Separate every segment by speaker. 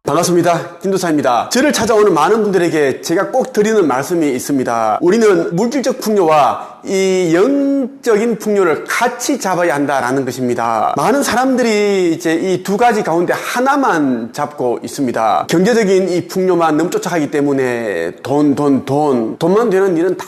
Speaker 1: 반갑습니다. 김도사입니다. 저를 찾아오는 많은 분들에게 제가 꼭 드리는 말씀이 있습니다. 우리는 물질적 풍요와 이 영적인 풍요를 같이 잡아야 한다라는 것입니다. 많은 사람들이 이제 이 두 가지 가운데 하나만 잡고 있습니다. 경제적인 이 풍요만 너무 쫓아가기 때문에 돈만 되는 일은 다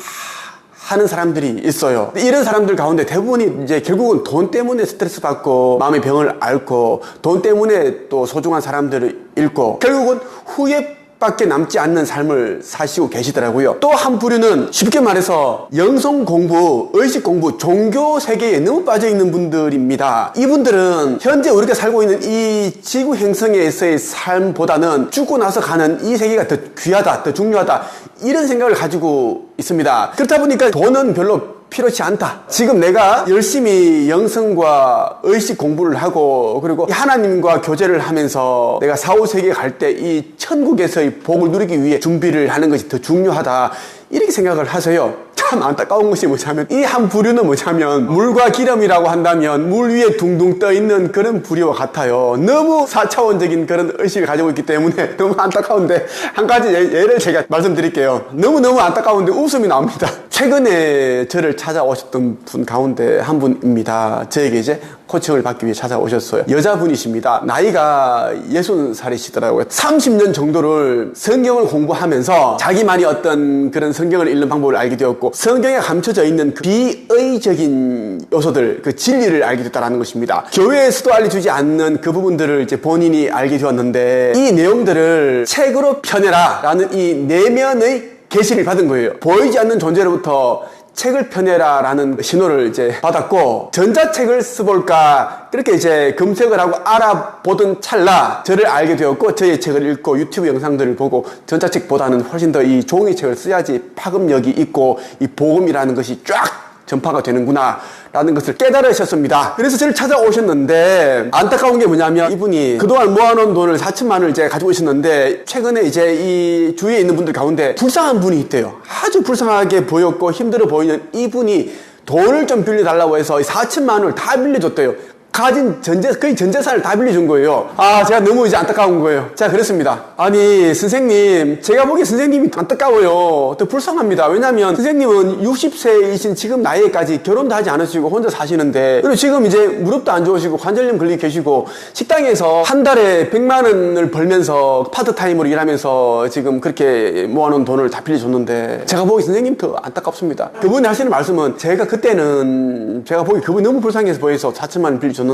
Speaker 1: 하는 사람들이 있어요. 이런 사람들 가운데 대부분이 이제 결국은 돈 때문에 스트레스 받고 마음의 병을 앓고 돈 때문에 또 소중한 사람들을 잃고 결국은 후회밖에 남지 않는 삶을 사시고 계시더라고요. 또 한 부류는 쉽게 말해서 영성 공부, 의식 공부, 종교 세계에 너무 빠져 있는 분들입니다. 이분들은 현재 우리가 살고 있는 이 지구 행성에서의 삶보다는 죽고 나서 가는 이 세계가 더 귀하다, 더 중요하다, 이런 생각을 가지고 있습니다. 그렇다 보니까 돈은 별로 필요치 않다. 지금 내가 열심히 영성과 의식 공부를 하고 그리고 하나님과 교제를 하면서 내가 사후세계에 갈 때 이 천국에서의 복을 누리기 위해 준비를 하는 것이 더 중요하다, 이렇게 생각을 하세요. 참 안타까운 것이 뭐냐면 이 한 부류는 뭐냐면 물과 기름이라고 한다면 물 위에 둥둥 떠 있는 그런 부류와 같아요. 너무 4차원적인 그런 의식을 가지고 있기 때문에 너무 안타까운데 한 가지 예를 제가 말씀드릴게요. 너무너무 안타까운데 웃음이 나옵니다. 최근에 저를 찾아오셨던 분 가운데 한 분입니다. 저에게 이제 코칭을 받기 위해 찾아오셨어요. 여자분이십니다. 나이가 60살이시더라고요. 30년 정도를 성경을 공부하면서 자기만이 어떤 그런 성경을 읽는 방법을 알게 되었고 성경에 감춰져 있는 그 비의적인 요소들, 그 진리를 알게 됐다는 것입니다. 교회에서도 알려주지 않는 그 부분들을 이제 본인이 알게 되었는데 이 내용들을 책으로 펴내라 라는 이 내면의 계시를 받은 거예요. 보이지 않는 존재로부터 책을 펴내라 라는 신호를 이제 받았고 전자책을 써볼까 그렇게 이제 검색을 하고 알아보던 찰나 저를 알게 되었고 저의 책을 읽고 유튜브 영상들을 보고 전자책보다는 훨씬 더 이 종이책을 써야지 파급력이 있고 이 복음이라는 것이 쫙 전파가 되는구나 라는 것을 깨달으셨습니다. 그래서 저를 찾아오셨는데 안타까운 게 뭐냐면 이분이 그동안 모아놓은 돈을 4천만 원을 이제 가지고 있었는데 최근에 이제 이 주위에 있는 분들 가운데 불쌍한 분이 있대요. 아주 불쌍하게 보였고 힘들어 보이는 이분이 돈을 좀 빌려달라고 해서 4천만 원을 다 빌려줬대요. 가진 거의 전 재산을 다 빌려준 거예요. 제가 너무 이제 안타까운 거예요. 자, 그랬습니다. 아니, 선생님, 제가 보기에 선생님이 안타까워요. 더 불쌍합니다. 왜냐면 선생님은 60세이신 지금 나이에까지 결혼도 하지 않으시고 혼자 사시는데 그리고 지금 이제 무릎도 안 좋으시고 관절염 걸리고 계시고 식당에서 한 달에 100만 원을 벌면서 파트타임으로 일하면서 지금 그렇게 모아놓은 돈을 다 빌려줬는데 제가 보기 선생님 더 안타깝습니다. 그분이 하시는 말씀은 제가 그때는 제가 보기 그분이 너무 불쌍해서 보여서 4천만 원 빌려줬는데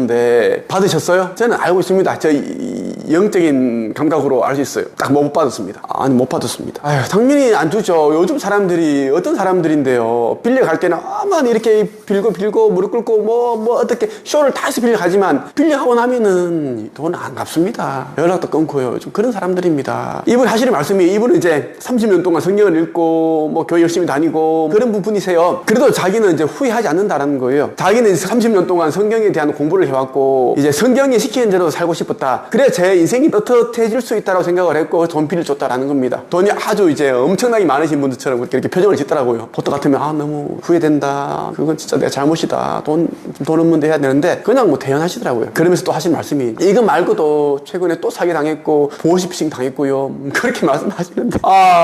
Speaker 1: 받으셨어요? 저는 알고 있습니다. 저 영적인 감각으로 알 수 있어요. 딱 못 받았습니다. 아니, 못 받았습니다. 당연히 안 주죠. 요즘 사람들이 어떤 사람들인데요. 빌려갈 때는 아만 이렇게 빌고 무릎 꿇고 뭐 어떻게 쇼를 다 해서 빌려가지만 빌려가고 나면은 돈 안 갚습니다. 연락도 끊고요. 좀 그런 사람들입니다. 이분 하시는 말씀이 이분은 이제 30년 동안 성경을 읽고 뭐 교회 열심히 다니고 그런 부분이세요. 그래도 자기는 이제 후회하지 않는다라는 거예요. 자기는 이제 30년 동안 성경에 대한 공부를 해왔고 이제 성경이 시키는 대로 살고 싶었다. 그래 제 인생이 떳떳해질 수 있다고 생각을 했고 돈 빌려줬다라는 겁니다. 돈이 아주 이제 엄청나게 많으신 분들처럼 이렇게 표정을 짓더라고요. 보통 같으면 너무 후회된다. 그건 진짜 내 잘못이다. 돈 없는 데 해야 되는데 그냥 뭐 대연하시더라고요. 그러면서 또 하신 말씀이 이거 말고도 최근에 또 사기당했고 보호시핑 당했고요. 그렇게 말씀하시는데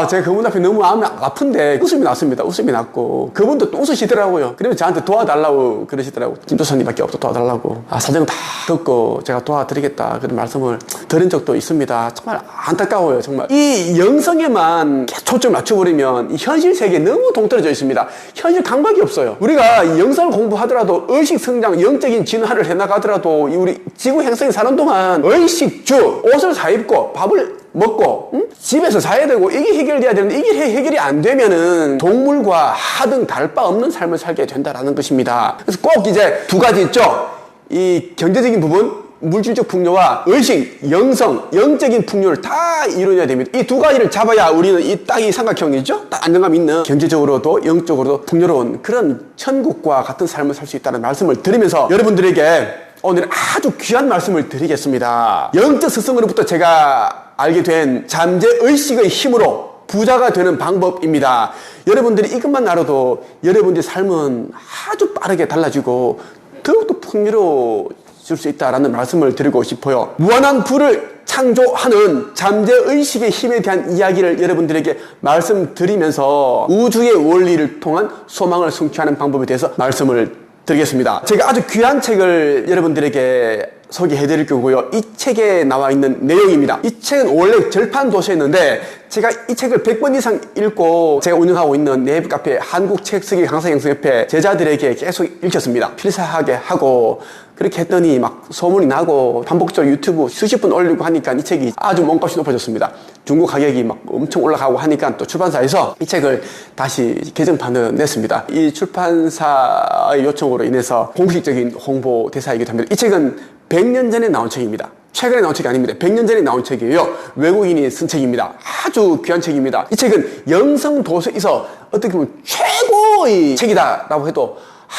Speaker 1: 제가 그분 앞에 너무 마음이 아픈데 웃음이 났습니다. 웃음이 났고 그분도 또 웃으시더라고요. 그러면 저한테 도와달라고 그러시더라고요. 김도사님밖에 없어 도와달라고. 사정 다 듣고 제가 도와드리겠다 그런 말씀을 드린 적도 있습니다. 정말 안타까워요. 정말 이 영성에만 초점을 맞춰버리면 이 현실 세계에 너무 동떨어져 있습니다. 현실 감각이 없어요. 우리가 영성을 공부하더라도 의식 성장, 영적인 진화를 해나가더라도 우리 지구 행성에 사는 동안 의식주, 옷을 사입고 밥을 먹고 집에서 자야 되고 이게 해결돼야 되는데 이게 해결이 안 되면은 동물과 하등 다를 바 없는 삶을 살게 된다라는 것입니다. 그래서 꼭 이제 두 가지 있죠. 이 경제적인 부분, 물질적 풍요와 의식, 영성, 영적인 풍요를 다 이루어야 됩니다. 이 두 가지를 잡아야 우리는 이 땅이 삼각형이죠? 딱 안정감 있는 경제적으로도 영적으로도 풍요로운 그런 천국과 같은 삶을 살 수 있다는 말씀을 드리면서 여러분들에게 오늘 아주 귀한 말씀을 드리겠습니다. 영적 스승으로부터 제가 알게 된 잠재의식의 힘으로 부자가 되는 방법입니다. 여러분들이 이것만 알아도 여러분들의 삶은 아주 빠르게 달라지고 더욱더 풍요로워질 수 있다는 말씀을 드리고 싶어요. 무한한 부를 창조하는 잠재의식의 힘에 대한 이야기를 여러분들에게 말씀드리면서 우주의 원리를 통한 소망을 성취하는 방법에 대해서 말씀을 드리겠습니다. 제가 아주 귀한 책을 여러분들에게 소개해 드릴 거고요. 이 책에 나와 있는 내용입니다. 이 책은 원래 절판 도서였는데 제가 이 책을 100번 이상 읽고 제가 운영하고 있는 네이버 카페 한국책쓰기 강사양성협회 제자들에게 계속 읽혔습니다. 필사하게 하고 그렇게 했더니 막 소문이 나고 반복적으로 유튜브 수십 번 올리고 하니까 이 책이 아주 몸값이 높아졌습니다. 중고 가격이 막 엄청 올라가고 하니까 또 출판사에서 이 책을 다시 개정판을 냈습니다. 이 출판사의 요청으로 인해서 공식적인 홍보 대사이기도 합니다. 이 책은 100년 전에 나온 책입니다. 최근에 나온 책이 아닙니다. 100년 전에 나온 책이에요. 외국인이 쓴 책입니다. 아주 귀한 책입니다. 이 책은 영성도서에서 어떻게 보면 최고의 책이다라고 해도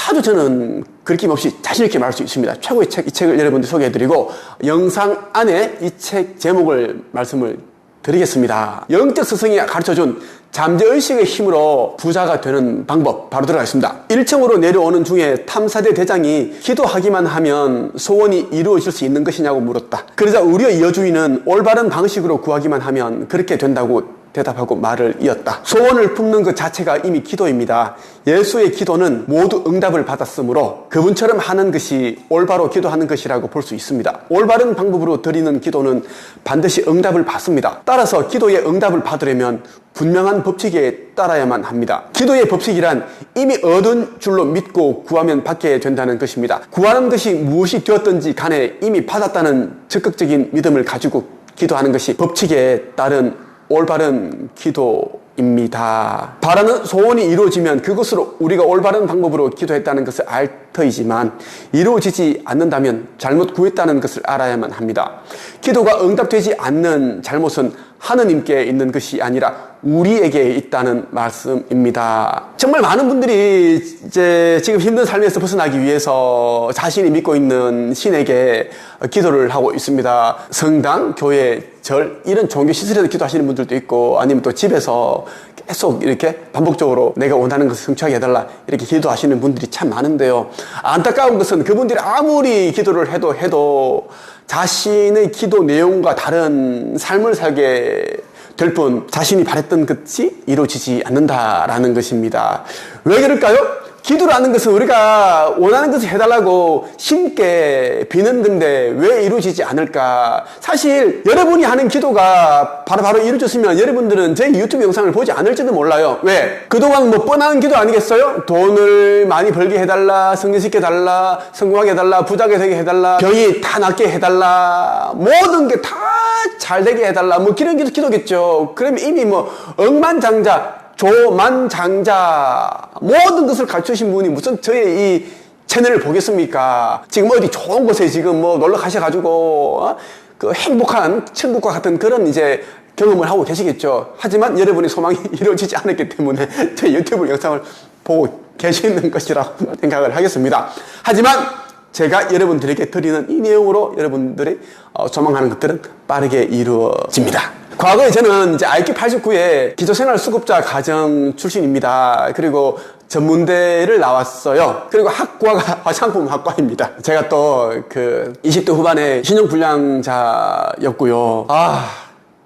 Speaker 1: 아주 저는 거리낌없이 자신있게 말할 수 있습니다. 최고의 책, 이 책을 여러분들 소개해드리고 영상 안에 이 책 제목을 말씀을 드리겠습니다. 영적 스승이 가르쳐준 잠재의식의 힘으로 부자가 되는 방법 바로 들어가겠습니다. 1층으로 내려오는 중에 탐사대 대장이 기도하기만 하면 소원이 이루어질 수 있는 것이냐고 물었다. 그러자 우리의 여주인은 올바른 방식으로 구하기만 하면 그렇게 된다고 대답하고 말을 이었다. 소원을 품는 것 자체가 이미 기도입니다. 예수의 기도는 모두 응답을 받았으므로 그분처럼 하는 것이 올바로 기도하는 것이라고 볼 수 있습니다. 올바른 방법으로 드리는 기도는 반드시 응답을 받습니다. 따라서 기도의 응답을 받으려면 분명한 법칙에 따라야만 합니다. 기도의 법칙이란 이미 얻은 줄로 믿고 구하면 받게 된다는 것입니다. 구하는 것이 무엇이 되었든지 간에 이미 받았다는 적극적인 믿음을 가지고 기도하는 것이 법칙에 따른 올바른 기도입니다. 바라는 소원이 이루어지면 그것으로 우리가 올바른 방법으로 기도했다는 것을 알 터이지만 이루어지지 않는다면 잘못 구했다는 것을 알아야만 합니다. 기도가 응답되지 않는 잘못은 하느님께 있는 것이 아니라 우리에게 있다는 말씀입니다. 정말 많은 분들이 이제 지금 힘든 삶에서 벗어나기 위해서 자신이 믿고 있는 신에게 기도를 하고 있습니다. 성당, 교회, 절 이런 종교 시설에서 기도하시는 분들도 있고 아니면 또 집에서 계속 이렇게 반복적으로 내가 원하는 것을 성취하게 해달라 이렇게 기도하시는 분들이 참 많은데요. 안타까운 것은 그분들이 아무리 기도를 해도 자신의 기도 내용과 다른 삶을 살게 될 뿐 자신이 바랬던 것이 이루어지지 않는다라는 것입니다. 왜 그럴까요? 기도라는 것은 우리가 원하는 것을 해달라고 신께 비는 건데 왜 이루어지지 않을까? 사실 여러분이 하는 기도가 바로 이루어졌으면 여러분들은 제 유튜브 영상을 보지 않을지도 몰라요. 왜? 그동안 뭐 뻔한 기도 아니겠어요? 돈을 많이 벌게 해달라, 성공시켜 달라, 성공하게 해달라, 부자가 되게 해달라, 병이 다 낫게 해달라, 모든 게 다 잘 되게 해달라, 뭐 그런 기도겠죠. 그러면 이미 뭐 억만장자 조만장자 모든 것을 갖추신 분이 무슨 저의 이 채널을 보겠습니까? 지금 어디 좋은 곳에 지금 뭐 놀러 가셔가지고 그 행복한 천국과 같은 그런 이제 경험을 하고 계시겠죠. 하지만 여러분의 소망이 이루어지지 않았기 때문에 제 유튜브 영상을 보고 계시는 것이라고 생각을 하겠습니다. 하지만 제가 여러분들에게 드리는 이 내용으로 여러분들이 소망하는 것들은 빠르게 이루어집니다. 과거에 저는 이제 IQ 89에 기초생활수급자 가정 출신입니다. 그리고 전문대를 나왔어요. 그리고 학과가 화장품학과입니다. 제가 또 그 20대 후반에 신용불량자였고요.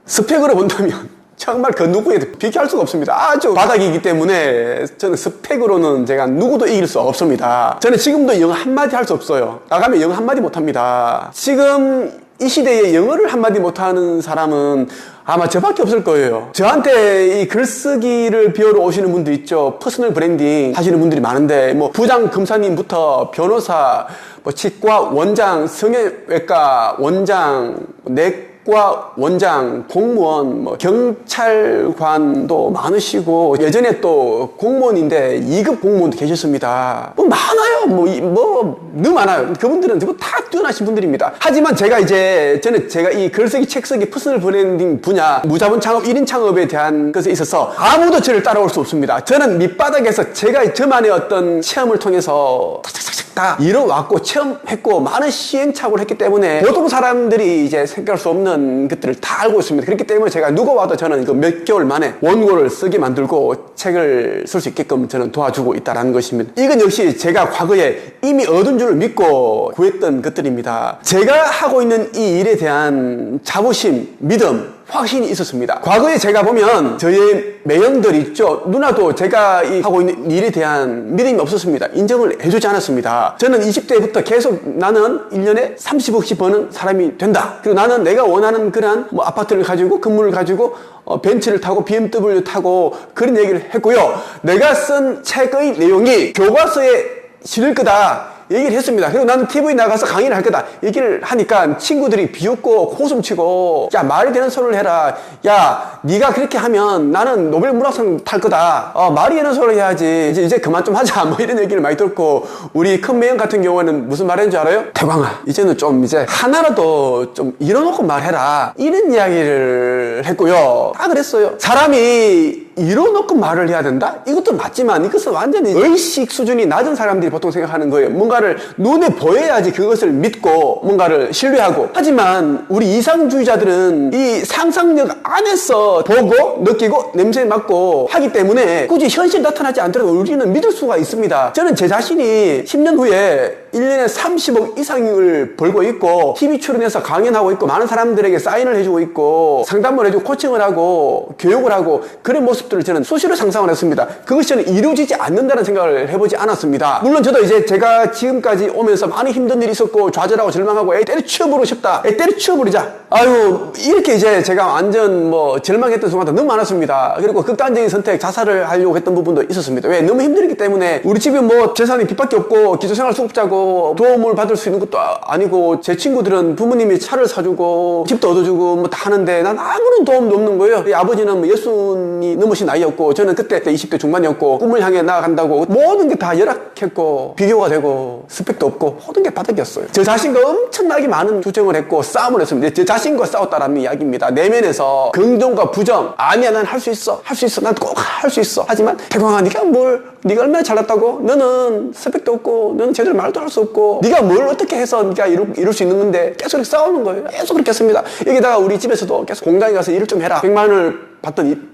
Speaker 1: 스펙으로 본다면 정말 그 누구에도 비교할 수가 없습니다. 아주 바닥이기 때문에 저는 스펙으로는 제가 누구도 이길 수 없습니다. 저는 지금도 영어 한마디 할 수 없어요. 나가면 영어 한마디 못합니다. 지금 이 시대에 영어를 한마디 못하는 사람은 아마 저밖에 없을 거예요. 저한테 이 글쓰기를 배우러 오시는 분들 있죠. 퍼스널 브랜딩 하시는 분들이 많은데 뭐 부장 검사님부터 변호사, 뭐 치과 원장, 성형외과 원장, 내과 원장, 공무원, 뭐 경찰관도 많으시고 예전에 또 공무원인데 2급 공무원도 계셨습니다. 뭐 많아요. 너무 많아요. 그분들은 전부 다 뛰어나신 분들입니다. 하지만 저는 제가 이 글쓰기, 책쓰기, 퍼스널 브랜딩 분야, 무자본 창업, 1인 창업에 대한 것에 있어서 아무도 저를 따라올 수 없습니다. 저는 밑바닥에서 제가 저만의 어떤 체험을 통해서 탁탁탁탁 다 이뤄왔고 체험했고 많은 시행착오를 했기 때문에 보통 사람들이 이제 생각할 수 없는 것들을 다 알고 있습니다. 그렇기 때문에 제가 누가 와도 저는 그 몇 개월 만에 원고를 쓰게 만들고 책을 쓸 수 있게끔 저는 도와주고 있다는 것입니다. 이건 역시 제가 과거에 이미 얻은 줄을 믿고 구했던 것들입니다. 제가 하고 있는 이 일에 대한 자부심, 믿음, 확신이 있었습니다. 과거에 제가 보면 저의 매형들 있죠. 누나도 제가 하고 있는 일에 대한 믿음이 없었습니다. 인정을 해주지 않았습니다. 저는 20대부터 계속 나는 1년에 30억씩 버는 사람이 된다. 그리고 나는 내가 원하는 그런 아파트를 가지고 건물을 가지고 벤츠를 타고 BMW 타고 그런 얘기를 했고요. 내가 쓴 책의 내용이 교과서에 실을 거다. 얘기를 했습니다. 그리고 나는 TV에 나가서 강의를 할 거다. 얘기를 하니까 친구들이 비웃고 코웃음치고 야 말이 되는 소리를 해라. 야 네가 그렇게 하면 나는 노벨 문학상 탈 거다. 말이 되는 소리를 해야지. 이제 그만 좀 하자. 뭐 이런 얘기를 많이 듣고 우리 큰 매형 같은 경우에는 무슨 말 했는지 알아요? 태광아 이제는 좀 이제 하나라도 좀 이뤄놓고 말해라. 이런 이야기를 했고요. 다 그랬어요. 사람이 이뤄놓고 말을 해야 된다? 이것도 맞지만 이것은 완전히 의식 수준이 낮은 사람들이 보통 생각하는 거예요. 뭔가를 눈에 보여야지 그것을 믿고 뭔가를 신뢰하고. 하지만 우리 이상주의자들은 이 상상력 안에서 보고 느끼고 냄새 맡고 하기 때문에 굳이 현실이 나타나지 않더라도 우리는 믿을 수가 있습니다. 저는 제 자신이 10년 후에 1년에 30억 이상을 벌고 있고 TV 출연해서 강연하고 있고 많은 사람들에게 사인을 해주고 있고 상담을 해주고 코칭을 하고 교육을 하고 그런 모습들을 저는 수시로 상상을 했습니다. 그것이 저는 이루어지지 않는다는 생각을 해보지 않았습니다. 물론 저도 이제 제가 지금까지 오면서 많이 힘든 일이 있었고 좌절하고 절망하고 때려치워버리고 싶다. 때려치워버리자. 아유 이렇게 이제 제가 완전 절망했던 순간도 너무 많았습니다. 그리고 극단적인 선택 자살을 하려고 했던 부분도 있었습니다. 왜? 너무 힘들기 때문에 우리 집에 재산이 빚밖에 없고 기초생활 수급자고 도움을 받을 수 있는 것도 아니고 제 친구들은 부모님이 차를 사주고 집도 얻어주고 다 하는데 난 아무런 도움도 없는 거예요. 아버지는 60이 넘으신 나이였고 저는 그때 20대 중반이었고 꿈을 향해 나아간다고 모든 게 다 열악했고 비교가 되고 스펙도 없고 모든 게 바닥이었어요. 저 자신과 엄청나게 많은 투쟁을 했고 싸움을 했습니다. 저 자신과 싸웠다라는 이야기입니다. 내면에서 긍정과 부정. 아니야 난 할 수 있어. 할 수 있어. 난 꼭 할 수 있어. 하지만 태광아 네가 얼마나 잘났다고? 너는 스펙도 없고 너는 제대로 말도 할 수 없고 네가 뭘 어떻게 해서 네가 이룰 수 있는 건데 계속 이렇게 싸우는 거예요. 계속 그렇게 했습니다. 여기다가 우리 집에서도 계속 공장에 가서 일을 좀 해라. 100만 원을 받던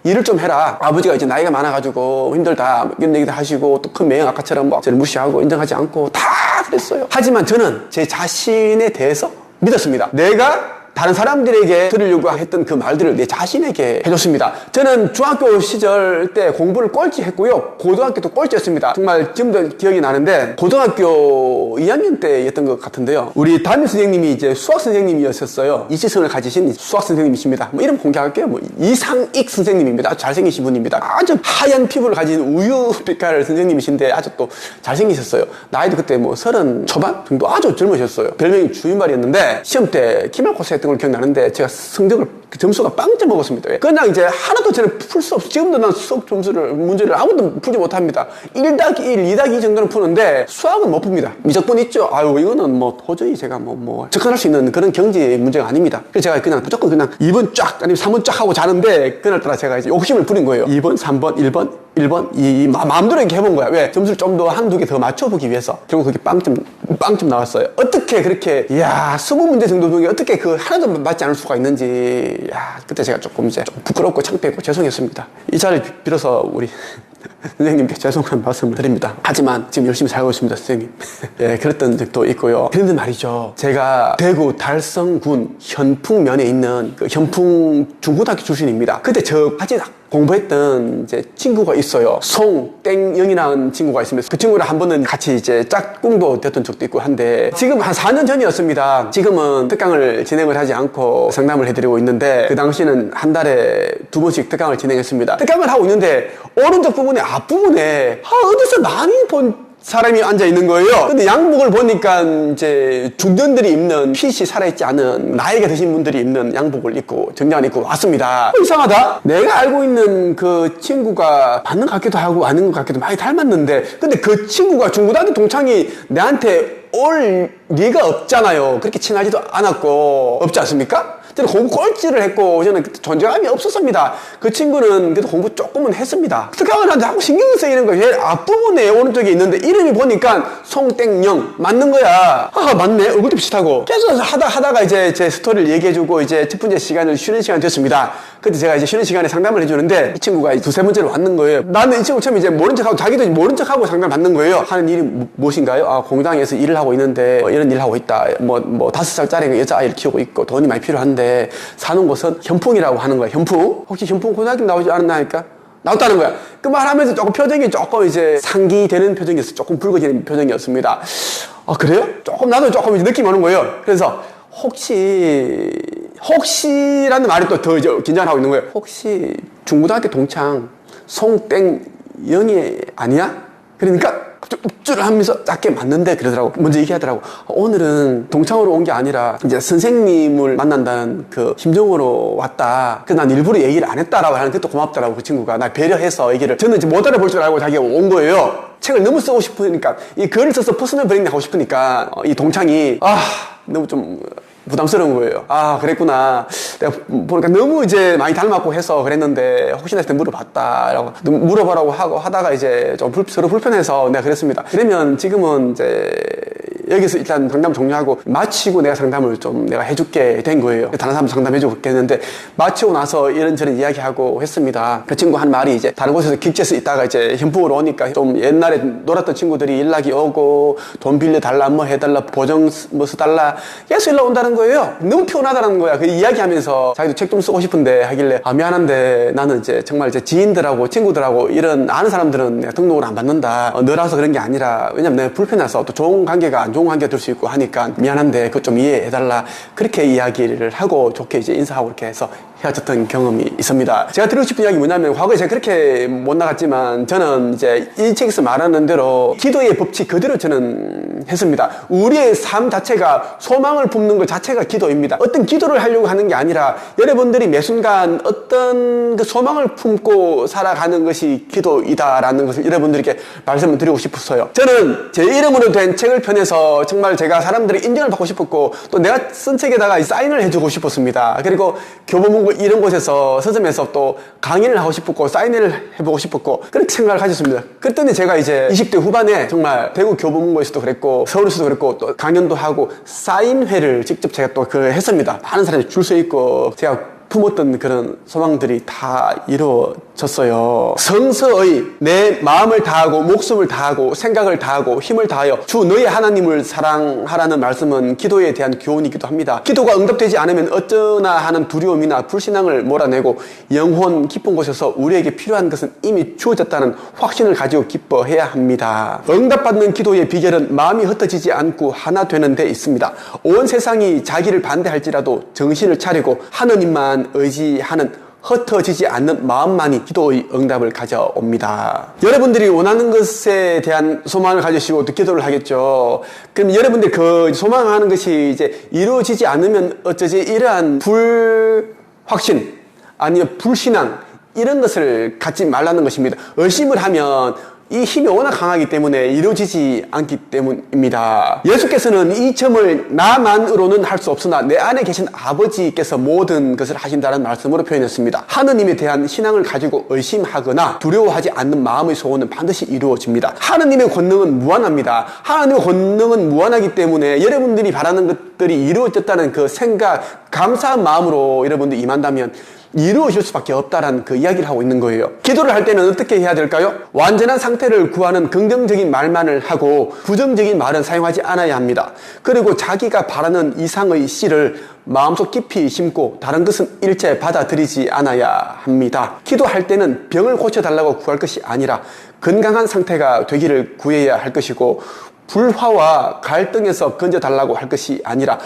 Speaker 1: 일을 좀 해라. 아버지가 이제 나이가 많아가지고 힘들다 이런 얘기도 하시고 또 큰 매형 아까처럼 저를 무시하고 인정하지 않고 다 그랬어요. 하지만 저는 제 자신에 대해서 믿었습니다. 내가 다른 사람들에게 들으려고 했던 그 말들을 내 자신에게 해줬습니다. 저는 중학교 시절 때 공부를 꼴찌 했고요. 고등학교도 꼴찌였습니다. 정말 지금도 기억이 나는데 고등학교 2학년 때였던 것 같은데요. 우리 담임 선생님이 이제 수학 선생님이었어요. 이시성을 가지신 수학 선생님이십니다. 이름 공개할게요. 이상익 선생님입니다. 아주 잘생기신 분입니다. 아주 하얀 피부를 가진 우유 빛깔 선생님이신데 아주 또 잘생기셨어요. 나이도 그때 30 초반 정도 아주 젊으셨어요. 별명이 주인발이었는데 시험 때 기말고사 했던 걸 기억나는데 제가 점수가 빵점 먹었습니다. 그냥 이제 하나도 저는 풀 수 없어. 지금도 난 수업 문제를 아무도 풀지 못합니다. 1-1, 2-2 정도는 푸는데 수학은 못 풉니다. 미적분 있죠? 아유 이거는 도저히 제가 접근할 수 있는 그런 경지 문제가 아닙니다. 그래서 제가 그냥 무조건 2번 쫙 아니면 3번 쫙 하고 자는데 그날따라 제가 이제 욕심을 부린 거예요. 2번, 3번, 1번, 2 마음대로 이렇게 해본 거야. 왜? 점수를 좀 더 한두 개 더 맞춰보기 위해서. 결국 그게 빵점 나왔어요. 어떻게 그렇게 20문제 정도 중에 어떻게 그 하나도 맞지 않을 수가 있는지 그때 제가 조금 부끄럽고 창피했고 죄송했습니다. 이 자리를 빌어서 우리 선생님께 죄송한 말씀을 드립니다. 하지만 지금 열심히 살고 있습니다, 선생님. 예, 그랬던 적도 있고요. 그런데 말이죠. 제가 대구 달성군 현풍면에 있는 그 현풍 중고등학교 출신입니다. 그때 저 같이 공부했던 이제 친구가 있어요. 송땡영이라는 친구가 있습니다. 그 친구랑 한 번은 같이 이제 짝꿍도 됐던 적도 있고 한데 지금 한 4년 전이었습니다. 지금은 특강을 진행을 하지 않고 상담을 해드리고 있는데 그 당시는 한 달에 2번씩 특강을 진행했습니다. 특강을 하고 있는데 오른쪽 부분에 앞부분에 어디서 많이 본 사람이 앉아 있는 거예요. 근데 양복을 보니까 이제 중년들이 입는 핏이 살아있지 않은 나이가 드신 분들이 입는 양복을 입고 정장을 입고 왔습니다. 이상하다. 내가 알고 있는 그 친구가 맞는 것 같기도 하고 아닌 것 같기도 많이 닮았는데 근데 그 친구가 중고등학교 동창이 내한테 올 리가 없잖아요. 그렇게 친하지도 않았고 없지 않습니까? 저는 공부 꼴찌를 했고 저는 존재감이 없었습니다. 그 친구는 그래도 공부 조금은 했습니다. 어떻게 하면 자꾸 신경 쓰이는 거예요. 제일 앞부분에 오른쪽에 있는데 이름이 보니까 송땡영 맞는 거야. 아 맞네, 얼굴도 비슷하고. 계속 하다가 이제 제 스토리를 얘기해주고 이제 첫 번째 시간을 쉬는 시간이 됐습니다. 그때 제가 이제 쉬는 시간에 상담을 해주는데 이 친구가 두세 번째로 왔는 거예요. 나는 이 친구 처음에 이제 모른 척하고 자기도 모른 척하고 상담을 받는 거예요. 하는 일이 무엇인가요? 아, 공장에서 일을 하고 있는데 이런 일을 하고 있다. 뭐 5살짜리 여자아이를 키우고 있고 돈이 많이 필요한데 사는 곳은 현풍이라고 하는 거야. 현풍? 혹시 현풍 고등학교 나오지 않았나니까? 나왔다는 거야. 그 말하면서 조금 표정이 조금 이제 상기되는 표정이었어. 조금 붉어지는 표정이었습니다. 아, 그래요? 나도 조금 느낌이 오는 거예요. 그래서 혹시라는 말이 또 더 긴장을 하고 있는 거예요. 혹시 중고등학교 동창 송땡영이 아니야? 그러니까 욱줄 하면서 작게 맞는데 그러더라고. 먼저 얘기하더라고. 오늘은 동창으로 온 게 아니라 이제 선생님을 만난다는 그 심정으로 왔다. 그래서 난 일부러 얘기를 안 했다라고 하는 게 또 고맙더라고. 그 친구가 나 배려해서 얘기를. 저는 이제 못 알아볼 줄 알고 자기가 온 거예요. 책을 너무 쓰고 싶으니까 이 글을 써서 퍼스널 브랜딩 하고 싶으니까 이 동창이 너무 좀 부담스러운 거예요. 아, 그랬구나. 내가 보니까 너무 이제 많이 닮았고 해서 그랬는데 혹시나 해서 물어봤다라고 물어보라고 하고 하다가 이제 좀 서로 불편해서 내가 그랬습니다. 그러면 지금은 이제 여기서 일단 상담 종료하고 마치고 내가 상담을 좀 내가 해줄게 된 거예요. 다른 사람 상담해주고 했는데 마치고 나서 이런저런 이야기하고 했습니다. 그 친구 한 말이 이제 다른 곳에서 객지에서 있다가 이제 현풍으로 오니까 좀 옛날에 놀았던 친구들이 연락이 오고 돈 빌려달라 뭐 해달라 보정 뭐 써달라 계속 연락 온다는 거예요. 너무 피곤하다는 거야. 그 이야기하면서 자기도 책 좀 쓰고 싶은데 하길래 미안한데 나는 이제 정말 이제 지인들하고 친구들하고 이런 아는 사람들은 내가 등록을 안 받는다. 너라서 그런 게 아니라 왜냐면 내가 불편해서 또 좋은 관계가 안 좋은 관계가 될 수 있고 하니까 미안한데 그것 좀 이해해달라. 그렇게 이야기를 하고 좋게 이제 인사하고 이렇게 해서 헤어졌던 경험이 있습니다. 제가 드리고 싶은 이야기 뭐냐면 과거에 제가 그렇게 못 나갔지만 저는 이제 이 책에서 말하는 대로 기도의 법칙 그대로 저는 했습니다. 우리의 삶 자체가 소망을 품는 것 자체가 기도입니다. 어떤 기도를 하려고 하는 게 아니라 여러분들이 매 순간 어떤 그 소망을 품고 살아가는 것이 기도이다라는 것을 여러분들에게 말씀을 드리고 싶었어요. 저는 제 이름으로 된 책을 펴내서 정말 제가 사람들의 인정을 받고 싶었고 또 내가 쓴 책에다가 사인을 해주고 싶었습니다. 그리고 교보문고 이런 곳에서 서점에서 또 강의를 하고 싶었고 사인회를 해보고 싶었고 그렇게 생각을 가졌습니다. 그랬더니 제가 이제 20대 후반에 정말 대구 교보문고에서도 그랬고 서울에서도 그랬고 또 강연도 하고 사인회를 직접 제가 또 했습니다. 많은 사람이 줄 서 있고 제가 품었던 그런 소망들이 다 이루어졌어요. 성서의 내 마음을 다하고 목숨을 다하고 생각을 다하고 힘을 다하여 주 너의 하나님을 사랑하라는 말씀은 기도에 대한 교훈이기도 합니다. 기도가 응답되지 않으면 어쩌나 하는 두려움이나 불신앙을 몰아내고 영혼 깊은 곳에서 우리에게 필요한 것은 이미 주어졌다는 확신을 가지고 기뻐해야 합니다. 응답받는 기도의 비결은 마음이 흩어지지 않고 하나 되는 데 있습니다. 온 세상이 자기를 반대할지라도 정신을 차리고 하느님만 의지하는 흩어지지 않는 마음만이 기도의 응답을 가져옵니다. 여러분들이 원하는 것에 대한 소망을 가지시고 또 기도를 하겠죠. 그럼 여러분들 그 소망하는 것이 이제 이루어지지 않으면 어쩌지 이러한 불확신 아니면 불신앙 이런 것을 갖지 말라는 것입니다. 의심을 하면 이 힘이 워낙 강하기 때문에 이루어지지 않기 때문입니다. 예수께서는 이 점을 나만으로는 할 수 없으나 내 안에 계신 아버지께서 모든 것을 하신다는 말씀으로 표현했습니다. 하느님에 대한 신앙을 가지고 의심하거나 두려워하지 않는 마음의 소원은 반드시 이루어집니다. 하느님의 권능은 무한합니다. 하느님의 권능은 무한하기 때문에 여러분들이 바라는 것들이 이루어졌다는 그 생각, 감사한 마음으로 여러분들이 임한다면 이루어질 수밖에 없다라는 그 이야기를 하고 있는 거예요. 기도를 할 때는 어떻게 해야 될까요? 완전한 상태를 구하는 긍정적인 말만을 하고 부정적인 말은 사용하지 않아야 합니다. 그리고 자기가 바라는 이상의 씨를 마음속 깊이 심고 다른 것은 일체 받아들이지 않아야 합니다. 기도할 때는 병을 고쳐달라고 구할 것이 아니라 건강한 상태가 되기를 구해야 할 것이고 불화와 갈등에서 건져달라고 할 것이 아니라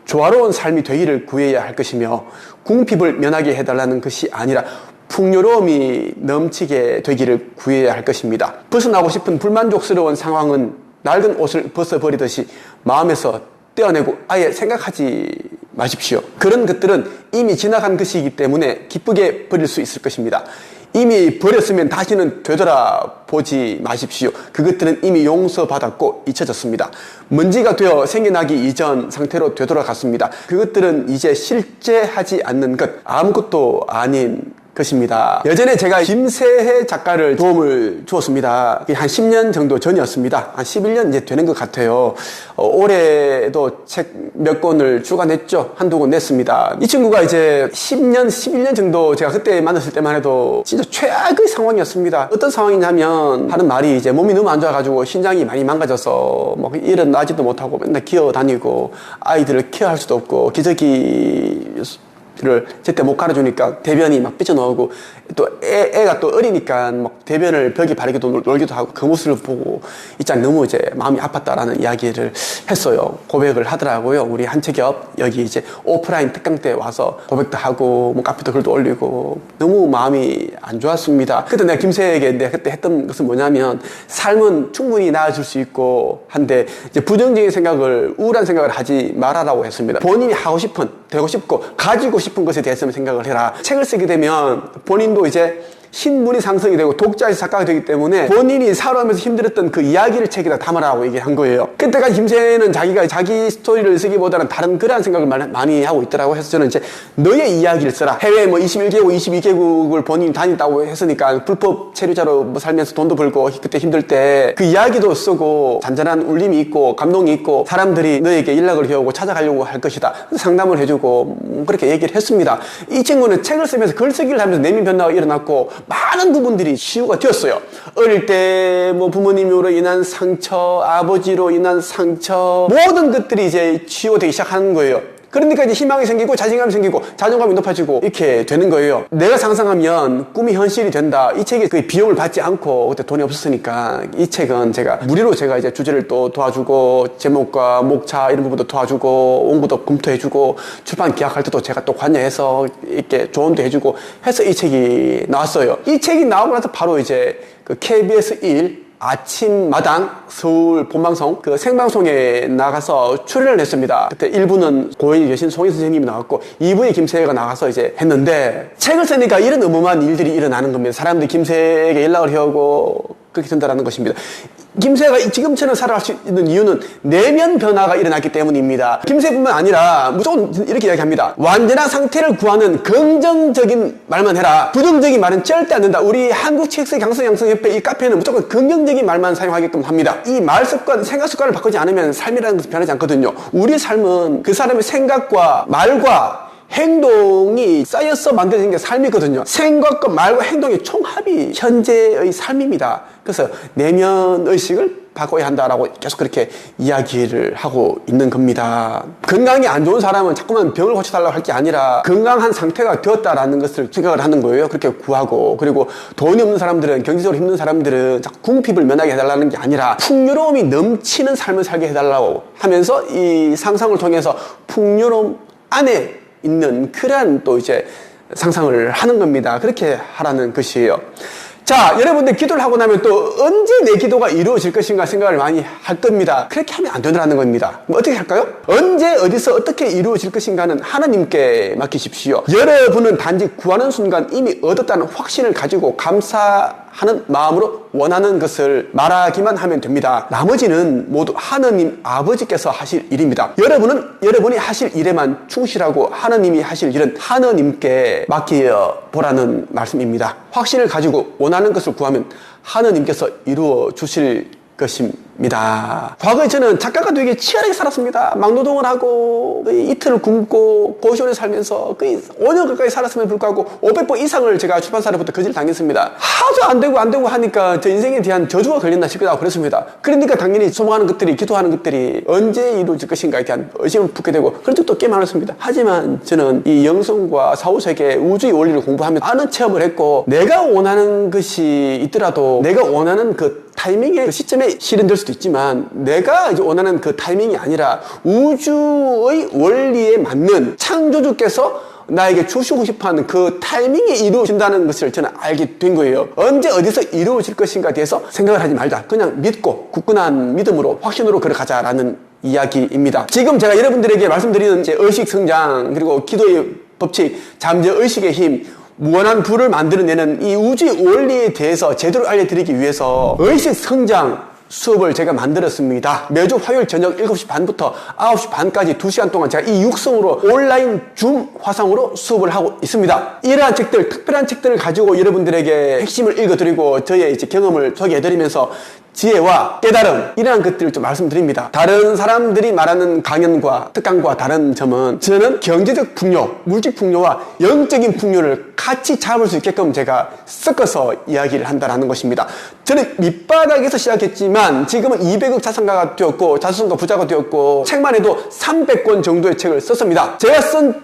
Speaker 1: 조화로운 삶이 되기를 구해야 할 것이며 궁핍을 면하게 해달라는 것이 아니라 풍요로움이 넘치게 되기를 구해야 할 것입니다. 벗어나고 싶은 불만족스러운 상황은 낡은 옷을 벗어버리듯이 마음에서 떼어내고 아예 생각하지 마십시오. 그런 것들은 이미 지나간 것이기 때문에 기쁘게 버릴 수 있을 것입니다. 이미 버렸으면 다시는 되돌아보지 마십시오. 그것들은 이미 용서받았고 잊혀졌습니다. 먼지가 되어 생겨나기 이전 상태로 되돌아갔습니다. 그것들은 이제 실제하지 않는 것, 아무것도 아닌 것입니다. 예전에 제가 김세혜 작가를 도움을 주었습니다. 한 10년 정도 전이었습니다. 한 11년 이제 되는 것 같아요. 올해도 책 몇 권을 출간했죠. 한두 권 냈습니다. 이 친구가 이제 10년, 11년 정도 제가 그때 만났을 때만 해도 진짜 최악의 상황이었습니다. 어떤 상황이냐면 하는 말이 이제 몸이 너무 안 좋아가지고 신장이 많이 망가져서 뭐 일어나지도 못하고 맨날 기어 다니고 아이들을 케어할 수도 없고 기저귀를 제때 못 갈아주니까 대변이 막 삐져나오고 또 애가 또 어리니까 막 대변을 벽에 바르기도 놀기도 하고 그 모습을 보고 진짜 너무 이제 마음이 아팠다라는 이야기를 했어요. 고백을 하더라고요. 우리 한채겹 여기 이제 오프라인 특강 때 와서 고백도 하고 뭐 카페도 글도 올리고 너무 마음이 안 좋았습니다. 그때 내가 김세에게 내가 그때 했던 것은 뭐냐면 삶은 충분히 나아질 수 있고 한데 이제 부정적인 생각을 우울한 생각을 하지 말아라고 했습니다. 본인이 하고 싶은 되고 싶고 가지고 싶은 것에 대해서만 생각을 해라. 책을 쓰게 되면 본인도 이제 신분이 상승이 되고 독자의 작가가 되기 때문에 본인이 살아오면서 힘들었던 그 이야기를 책에다 담으라고 얘기한 거예요. 그때까지 김세는 자기가 자기 스토리를 쓰기보다는 다른 그러한 생각을 많이 하고 있더라고. 해서 저는 이제 너의 이야기를 써라. 해외 뭐 21개국, 22개국을 본인이 다녔다고 했으니까 불법 체류자로 뭐 살면서 돈도 벌고 그때 힘들 때 그 이야기도 쓰고 잔잔한 울림이 있고 감동이 있고 사람들이 너에게 연락을 해오고 찾아가려고 할 것이다. 상담을 해주고 그렇게 얘기를 했습니다. 이 친구는 책을 쓰면서 글쓰기를 하면서 내면 변화가 일어났고 많은 부분들이 치유가 되었어요. 어릴 때 뭐 부모님으로 인한 상처, 아버지로 인한 상처, 모든 것들이 이제 치유가 되기 시작하는 거예요. 그러니까 이제 희망이 생기고 자신감이 생기고 자존감이 높아지고 이렇게 되는 거예요. 내가 상상하면 꿈이 현실이 된다. 이 책에 그 비용을 받지 않고 그때 돈이 없었으니까 이 책은 제가 무료로 제가 이제 주제를 또 도와주고 제목과 목차 이런 부분도 도와주고 원고도 검토해주고 출판 기획할 때도 제가 또 관여해서 이렇게 조언도 해주고 해서 이 책이 나왔어요. 이 책이 나오고 나서 바로 이제 그 KBS 1 아침마당 서울 본방송 그 생방송에 나가서 출연을 했습니다. 그때 1부는 고인이 계신 송희 선생님이 나왔고 2부에 김세혜가 나가서 이제 했는데 책을 쓰니까 이런 어마어마한 일들이 일어나는 겁니다. 사람들이 김세혜에게 연락을 해오고 그렇게 된다는 것입니다. 김세혜가 지금처럼 살아갈 수 있는 이유는 내면 변화가 일어났기 때문입니다. 김세혜뿐만 아니라 무조건 이렇게 이야기합니다. 완전한 상태를 구하는 긍정적인 말만 해라. 부정적인 말은 절대 안 된다. 우리 한국책쓰기 강성양성협회 이 카페는 무조건 긍정적인 말만 사용하게끔 합니다. 이 말 습관, 생각 습관을 바꾸지 않으면 삶이라는 것은 변하지 않거든요. 우리 삶은 그 사람의 생각과 말과 행동이 쌓여서 만들어진 게 삶이거든요. 생각과 말과 행동의 총합이 현재의 삶입니다. 그래서 내면의식을 바꿔야 한다라고 계속 그렇게 이야기를 하고 있는 겁니다. 건강이 안 좋은 사람은 자꾸만 병을 고쳐달라고 할 게 아니라 건강한 상태가 되었다라는 것을 생각을 하는 거예요. 그렇게 구하고 그리고 돈이 없는 사람들은 경제적으로 힘든 사람들은 자꾸 궁핍을 면하게 해달라는 게 아니라 풍요로움이 넘치는 삶을 살게 해달라고 하면서 이 상상을 통해서 풍요로움 안에 있는 그러한 또 이제 상상을 하는 겁니다. 그렇게 하라는 것이에요. 자, 여러분들 기도를 하고 나면 또 언제 내 기도가 이루어질 것인가 생각을 많이 할 겁니다. 그렇게 하면 안 된다는 겁니다. 어떻게 할까요? 언제 어디서 어떻게 이루어질 것인가는 하나님께 맡기십시오. 여러분은 단지 구하는 순간 이미 얻었다는 확신을 가지고 감사하는 마음으로 원하는 것을 말하기만 하면 됩니다. 나머지는 모두 하느님 아버지께서 하실 일입니다. 여러분은 여러분이 하실 일에만 충실하고 하느님이 하실 일은 하느님께 맡겨 보라는 말씀입니다. 확신을 가지고 원하는 것을 구하면 하느님께서 이루어 주실 것입니다. 과거에 저는 작가가 되게 치열하게 살았습니다. 막노동을 하고 이틀을 굶고 고시원에 살면서 거의 5년 가까이 살았음에도 불구하고 500번 이상을 제가 출판사로부터 거절을 당했습니다. 하도 안 되고 하니까 저 인생에 대한 저주가 걸렸나 싶기도 하고 그랬습니다. 그러니까 당연히 소망하는 것들이, 기도하는 것들이 언제 이루어질 것인가에 대한 의심을 품게 되고 그런 적도 꽤 많았습니다. 하지만 저는 이 영성과 사후세계, 우주의 원리를 공부하면서 많은 체험을 했고 내가 원하는 것이 있더라도 내가 원하는 그 타이밍의 그 시점에 실현될 수도 있지만 내가 이제 원하는 그 타이밍이 아니라 우주의 원리에 맞는 창조주께서 나에게 주시고 싶어하는 그 타이밍에 이루어진다는 것을 저는 알게 된 거예요. 언제 어디서 이루어질 것인가에 대해서 생각을 하지 말자. 그냥 믿고 굳건한 믿음으로 확신으로 걸어가자라는 이야기입니다. 지금 제가 여러분들에게 말씀드리는 이제 의식 성장 그리고 기도의 법칙, 잠재의식의 힘, 무한한 부를 만들어내는 이 우주의 원리에 대해서 제대로 알려드리기 위해서 의식 성장 수업을 제가 만들었습니다. 매주 화요일 저녁 7시 반부터 9시 반까지 2시간 동안 제가 이 육성으로 온라인 줌 화상으로 수업을 하고 있습니다. 이러한 책들, 특별한 책들을 가지고 여러분들에게 핵심을 읽어드리고 저의 이제 경험을 소개해드리면서 지혜와 깨달음, 이러한 것들을 좀 말씀드립니다. 다른 사람들이 말하는 강연과 특강과 다른 점은 저는 경제적 풍요, 물질 풍요와 영적인 풍요를 같이 잡을 수 있게끔 제가 섞어서 이야기를 한다는 것입니다. 저는 밑바닥에서 시작했지만 지금은 200억 자산가가 되었고 자산가 부자가 되었고 책만 해도 300권 정도의 책을 썼습니다. 제가 쓴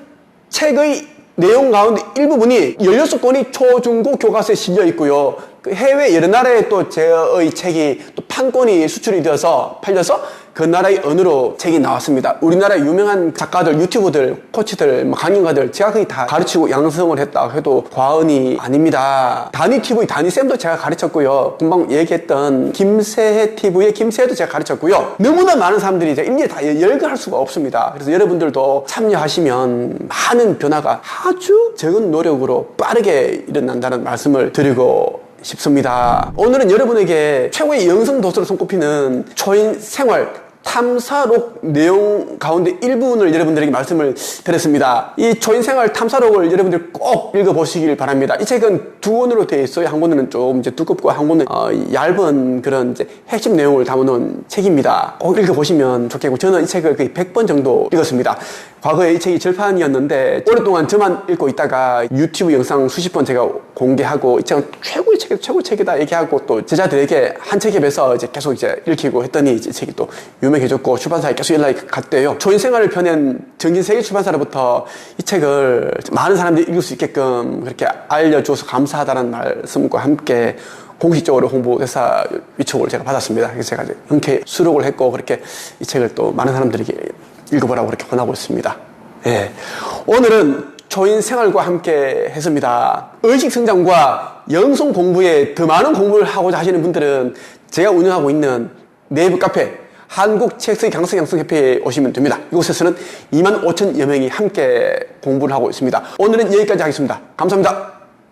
Speaker 1: 책의 내용 가운데 일부분이 16권이 초중고 교과서에 실려 있고요. 해외 여러 나라에 또 제의 책이 또 판권이 수출이 되어서 팔려서 그 나라의 언어로 책이 나왔습니다. 우리나라 유명한 작가들, 유튜버들, 코치들, 강연가들 제가 거의 다 가르치고 양성을 했다 해도 과언이 아닙니다. 다니TV, 다니쌤도 제가 가르쳤고요. 금방 얘기했던 김세혜 TV의 김세혜도 제가 가르쳤고요. 너무나 많은 사람들이 이제 일일이 다 열거할 수가 없습니다. 그래서 여러분들도 참여하시면 많은 변화가 아주 적은 노력으로 빠르게 일어난다는 말씀을 드리고 싶습니다. 오늘은 여러분에게 최고의 영성 도서로 손꼽히는 초인 생활 탐사록 내용 가운데 일부분을 여러분들에게 말씀을 드렸습니다. 이 초인생활 탐사록을 여러분들 꼭 읽어보시길 바랍니다. 이 책은 두 권으로 되어 있어요. 한 권은 좀 이제 두껍고 한 권은 얇은 그런 이제 핵심 내용을 담아놓은 책입니다. 꼭 읽어보시면 좋겠고 저는 이 책을 거의 100번 정도 읽었습니다. 과거에 이 책이 절판이었는데 오랫동안 저만 읽고 있다가 유튜브 영상 수십 번 제가 공개하고 이 책은 최고의 책이다, 최고의 책이다 얘기하고 또 제자들에게 한 책에 비해서 이제 계속 이제 읽히고 했더니 이제 책이 또 유명해졌고 출판사에 계속 연락이 갔대요. 초인생활을 펴낸 정진세계 출판사로부터 이 책을 많은 사람들이 읽을 수 있게끔 그렇게 알려줘서 감사하다는 말씀과 함께 공식적으로 홍보대사 위촉을 제가 받았습니다. 그래서 제가 이제 흔쾌히 수록을 했고 그렇게 이 책을 또 많은 사람들에게 읽어보라고 그렇게 권하고 있습니다. 예. 오늘은 초인 생활과 함께 했습니다. 의식 성장과 영성 공부에 더 많은 공부를 하고자 하시는 분들은 제가 운영하고 있는 네이버 카페 한국책서의 강성 양성협회에 오시면 됩니다. 이곳에서는 25,000여 명이 함께 공부를 하고 있습니다. 오늘은 여기까지 하겠습니다. 감사합니다.